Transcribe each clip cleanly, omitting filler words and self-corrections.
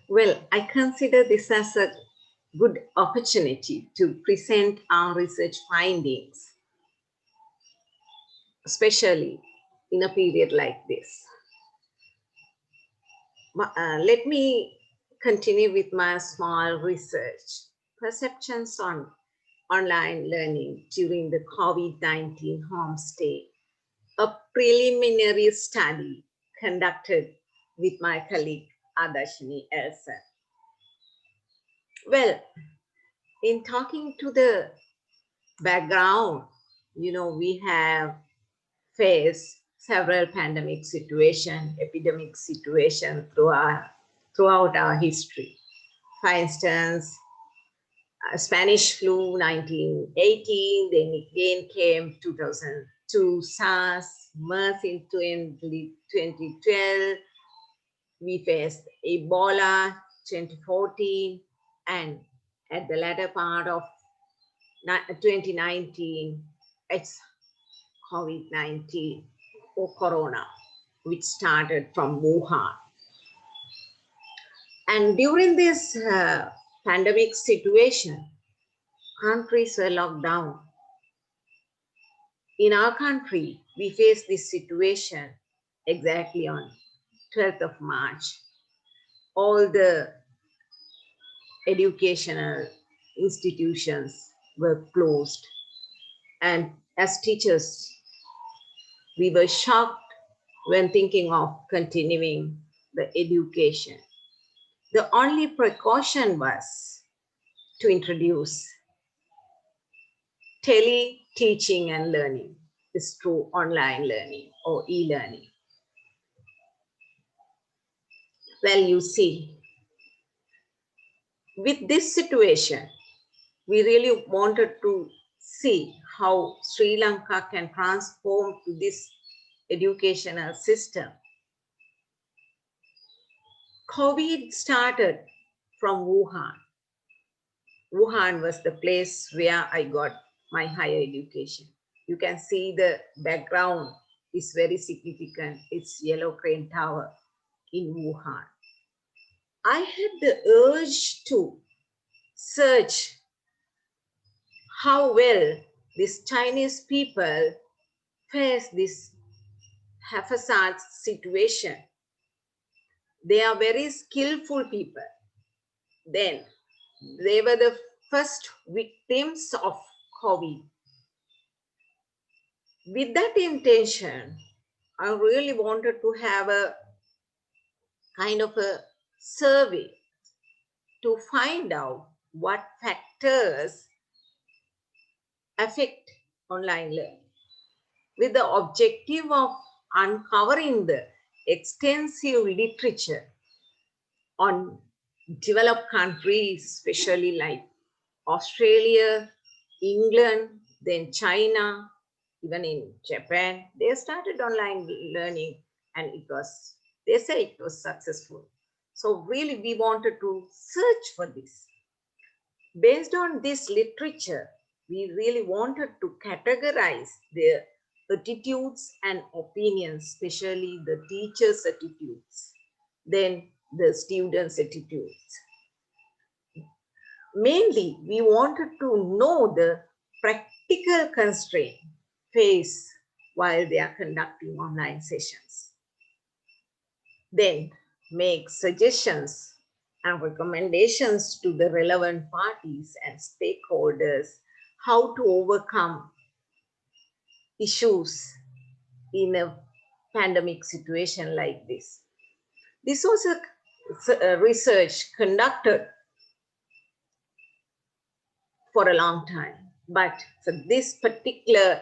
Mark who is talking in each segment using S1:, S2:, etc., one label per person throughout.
S1: Well, I consider this as a good opportunity to present our research findings, especially in a period like this. Let me continue with my small research. Perceptions on online learning during the COVID-19 homestay, a preliminary study conducted with my colleague Adashini Elsa. Well, in talking to the background, we have faced several pandemic situation, epidemic situation throughout our history. For instance, Spanish flu 1918, then again came 2002 SARS, MERS in 2012, we faced Ebola 2014, and at the latter part of 2019, it's COVID-19 or Corona, which started from Wuhan. And during this pandemic situation, countries were locked down. In our country, we faced this situation exactly on 12th of March. All the educational institutions were closed. And as teachers, we were shocked when thinking of continuing the education. The only precaution was to introduce tele-teaching and learning, is through online learning or e-learning. Well, you see, with this situation, we really wanted to see how Sri Lanka can transform to this educational system. COVID started from Wuhan. Wuhan was the place where I got my higher education. You can see the background is very significant. It's Yellow Crane Tower in Wuhan. I had the urge to search how well these Chinese people face this haphazard situation. They are very skillful people. Then they were the first victims of COVID. With that intention, I really wanted to have a kind of a survey to find out what factors affect online learning, with the objective of uncovering the extensive literature on developed countries, especially like Australia, England, then China, even in Japan. They started online learning and they say it was successful. So really we wanted to search for this. Based on this literature, we really wanted to categorize their attitudes and opinions, especially the teachers' attitudes, then the students' attitudes. Mainly, we wanted to know the practical constraint faced while they are conducting online sessions. Then make suggestions and recommendations to the relevant parties and stakeholders how to overcome issues in a pandemic situation like this. This was a research conducted for a long time, but for this particular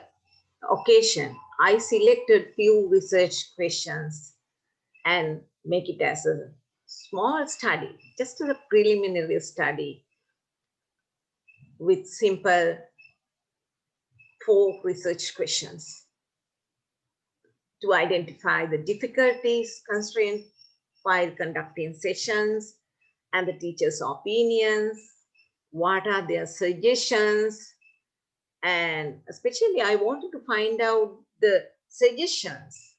S1: occasion, I selected few research questions and make it as a small study, just a preliminary study with simple 4 research questions to identify the difficulties, constraints while conducting sessions and the teachers' opinions, what are their suggestions, and especially I wanted to find out the suggestions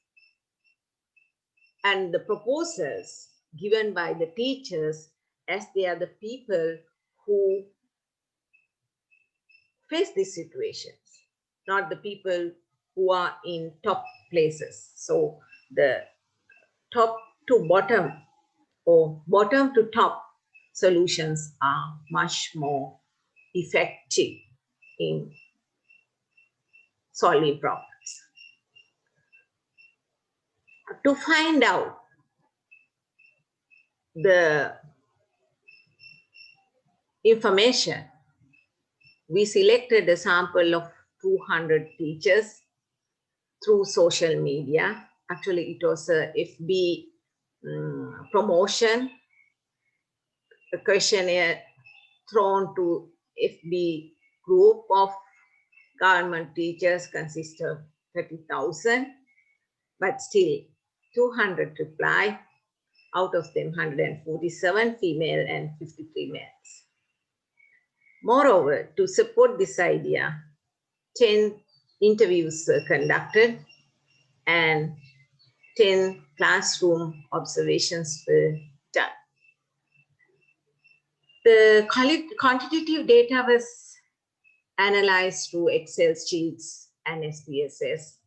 S1: and the proposals given by the teachers as they are the people who face these situations, not the people who are in top places. So the top to bottom or bottom to top solutions are much more effective in solving problems. To find out the information, we selected a sample of 200 teachers through social media. Actually, it was a FB promotion, a questionnaire thrown to FB group of government teachers consist of 30,000, but still 200 reply. Out of them, 147 female and 53 males. Moreover, to support this idea, 10 interviews were conducted and 10 classroom observations were done. The quantitative data was analyzed through Excel sheets and SPSS,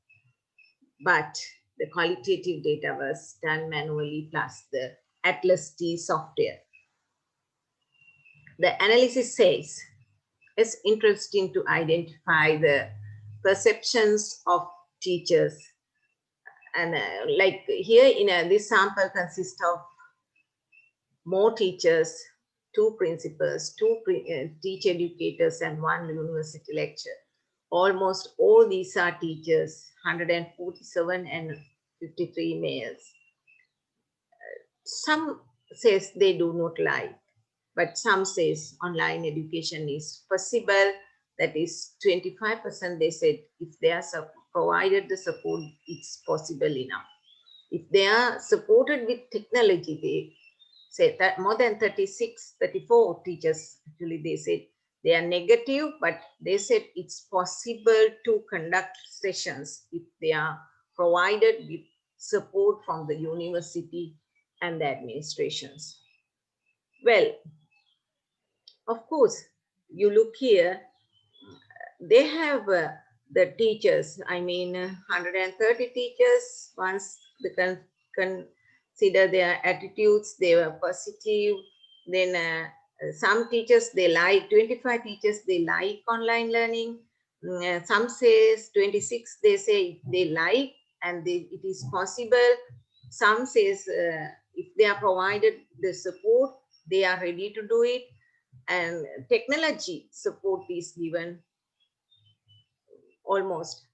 S1: but the qualitative data was done manually plus the Atlas T software. The analysis says it's interesting to identify the perceptions of teachers. And like here in this sample consists of more teachers, 2 principals, 2 teacher educators, and 1 university lecturer. Almost all these are teachers, 147 and 53 males. Some says they do not like, but some says online education is possible. That is 25% they said if they are provided the support, it's possible enough. If they are supported with technology, they say that more than 34 teachers, actually they said they are negative, but they said it's possible to conduct sessions if they are provided with support from the university and the administrations. Well, of course, you look here, they have the teachers, I mean 130 teachers, once they consider their attitudes, they were positive. Then some teachers, they like, 25 teachers, they like online learning. Some says 26, they say they like and it is possible. Some says if they are provided the support, they are ready to do it. And technology support is given. Almost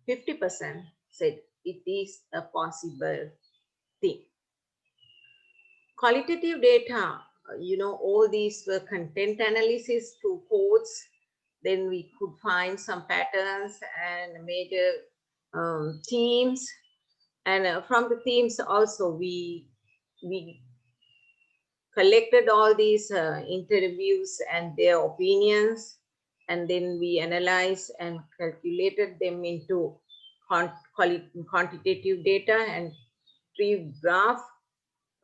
S1: 50% said it is a possible thing. Qualitative data, all these were content analysis through codes. Then we could find some patterns and major themes. And from the themes also, we collected all these interviews and their opinions, and then we analyzed and calculated them into quantitative data and tree graph.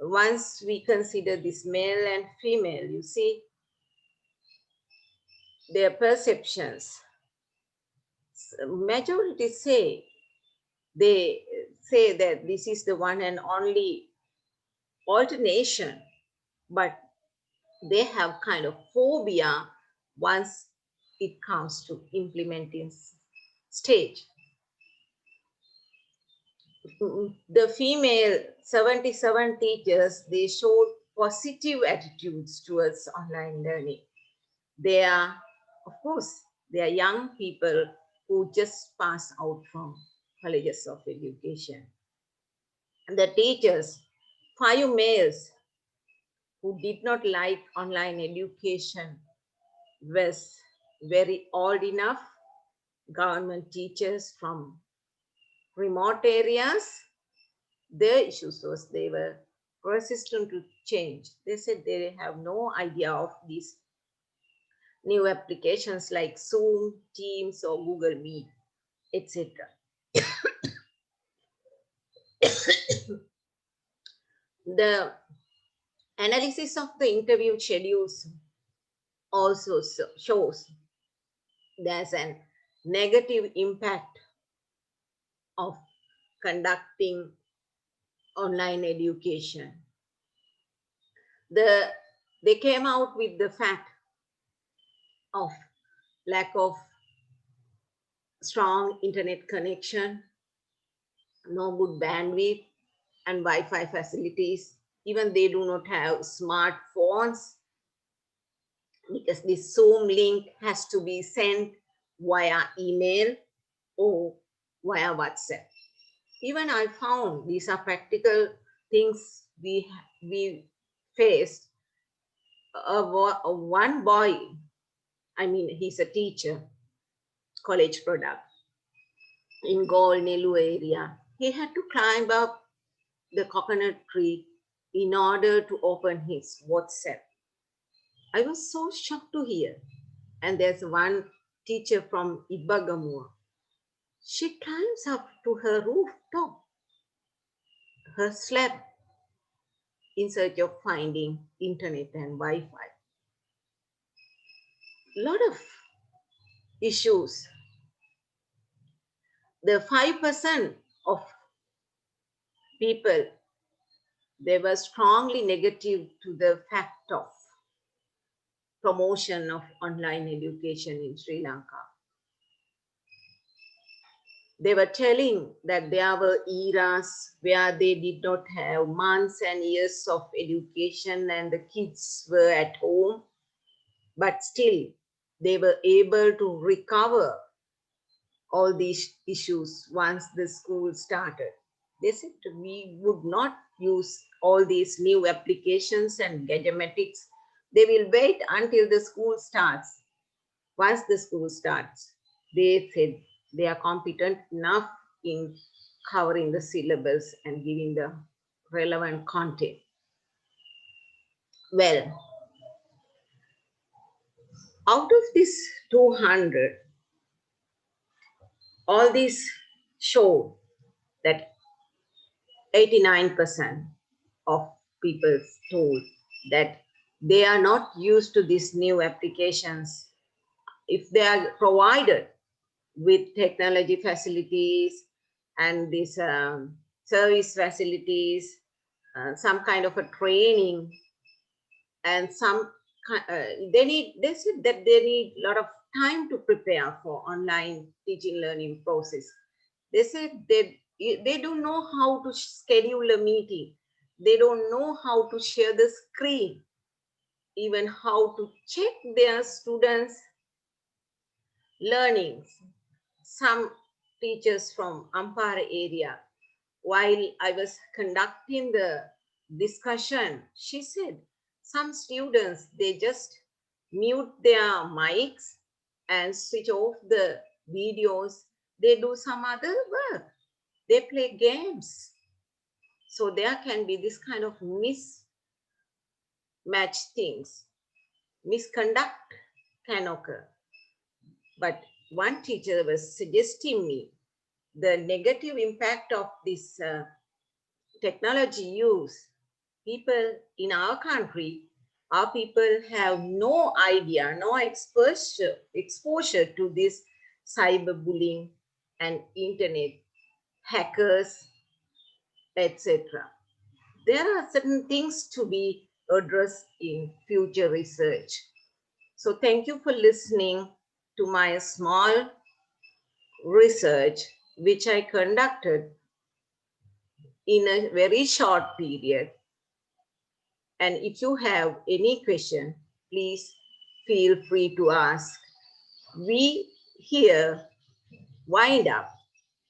S1: Once we consider this male and female, you see their perceptions. Majority say, they say that this is the one and only alternation, but they have kind of phobia once it comes to implementing stage. The female 77 teachers, they showed positive attitudes towards online learning. They are, of course, they are young people who just pass out from colleges of education. And the teachers, 5 males who did not like online education, was very old enough, government teachers from remote areas. Their issues was they were resistant to change. They said they have no idea of these new applications like Zoom, Teams, or Google Meet, etc. The Analysis of the interview schedules also shows there's a negative impact of conducting online education. They came out with the fact of lack of strong internet connection, no good bandwidth and Wi-Fi facilities. Even they do not have smartphones, because this Zoom link has to be sent via email or via WhatsApp. Even I found these are practical things we faced. One boy, I mean, he's a teacher, college product in Gol Nelu area. He had to climb up the coconut tree in order to open his WhatsApp. I was so shocked to hear. And there's one teacher from Ibagamua. She climbs up to her rooftop, her slab, in search of finding internet and Wi-Fi. Lot of issues. The 5% of people, they were strongly negative to the fact of promotion of online education in Sri Lanka. They were telling that there were eras where they did not have months and years of education and the kids were at home, but still they were able to recover all these issues once the school started. They said we would not use all these new applications and gadgetics. They will wait until the school starts. Once the school starts, they said they are competent enough in covering the syllabus and giving the relevant content. Well, out of this 200, all these show that 89% of people told that they are not used to these new applications. If they are provided with technology facilities and these service facilities, some kind of a training, and they said that they need a lot of time to prepare for online teaching learning process. They said they don't know how to schedule a meeting. They don't know how to share the screen, even how to check their students' learnings. Some teachers from Ampara area, while I was conducting the discussion, she said some students, they just mute their mics and switch off the videos. They do some other work. They play games. So there can be this kind of mismatched things. Misconduct can occur. But one teacher was suggesting me the negative impact of this technology use. People in our country, our people have no idea, no exposure to this cyberbullying and internet hackers, etc. There are certain things to be addressed in future research. So thank you for listening to my small research, which I conducted in a very short period. And if you have any question, please feel free to ask. We here wind up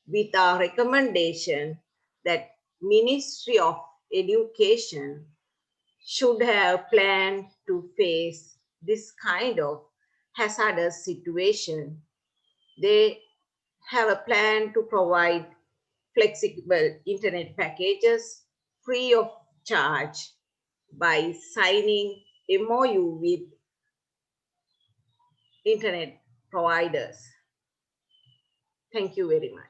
S1: with our recommendation that Ministry of Education should have planned to face this kind of hazardous situation. They have a plan to provide flexible internet packages free of charge by signing MOU with internet providers. Thank you very much.